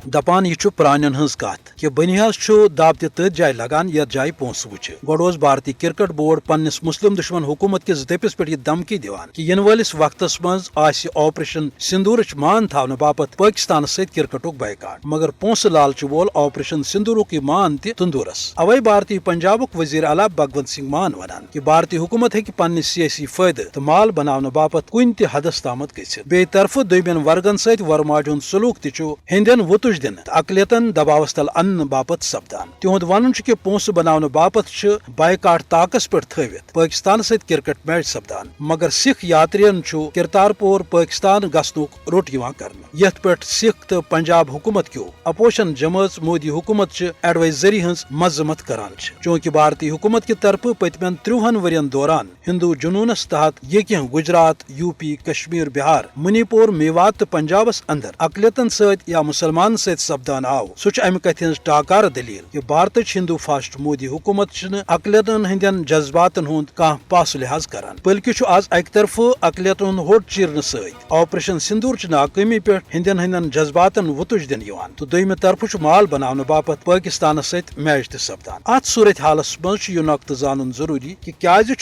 دپان یہ پرانین ہز کت کہ بنیاز دب تہ جائے لگان یتھ جائے پونس وچ گوڑ بھارتی کرکٹ بورڈ پنس مسلم دشمن حکومت کس دپس پہ یہ دھمکی دیوان کہ ین ولس وقتس مز آپریشن سندورچ مان تھاونہ باپت پاکستان ست کرکٹک بائیکاٹ مگر پونس لالچ وول آپریشن سندورک یہ مان تہ تندورس اوے بھارتی پنجابک وزیر اعلیٰ بھگونت سنگھ مان ونان کہ بھارتی حکومت ہیکہ پنہ سیاسی فائدہ تو مال بناونہ باپت کن تہ حدس تامت گژھت بی طرف دویمین ورگن ست ورماج ہند سلوک تہ ہندین وتج دن اقلیتن دباوس تل ان باپت سپدان تہد ون کہ پونس بناونہ باپت بائیکاٹ طاقس پہ تھوت پاکستان ست کرکٹ میچ سپدان مگر سکھ یاترین کرتارپور پاکستان گھنک روٹ کرنے یت پہ سکھ تو پنجاب حکومت کیو اپوزیشن جماعت مودی حکومت ایڈوائزری ہز مذمت کران چونکہ بھارتی حکومت کی طرف پتمین 30 ورین دوران ہندو جنونس تحت یہ گجرات یو پی کشمیر بہار منی پور میوات تو پنجابس اندر اقلیتن ست یا مسلمان ست سپدان آو سہ امہ کتھ ہز ٹاکار دلیل کہ بھارت ہندو فاسٹ مودی حکومت اقلیتن ہندین جذباتن ہند کھانا پاس لحاظ کران بلکہ آز اکہ طرف اقلیتن ہوٹ چیرنے ست آپریشن سندور ناکامی پہ ہندین جذباتن وتج دن تو دویمہ طرف مال بناونہ باپت پاکستان ست میچ تہ سپدان ات صورت حالس مز یہ نقطہ زانن ضروری کہ کیازِ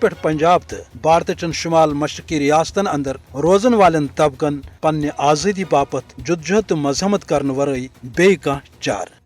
پہ پنجاب تو بھارت چن شمال مشرقی ریاستن اندر روزن والن طبقن پنہ آزادی باپت جدوجہد تو مزاحمت کرنے ورائے بی کانٛہہ چارہ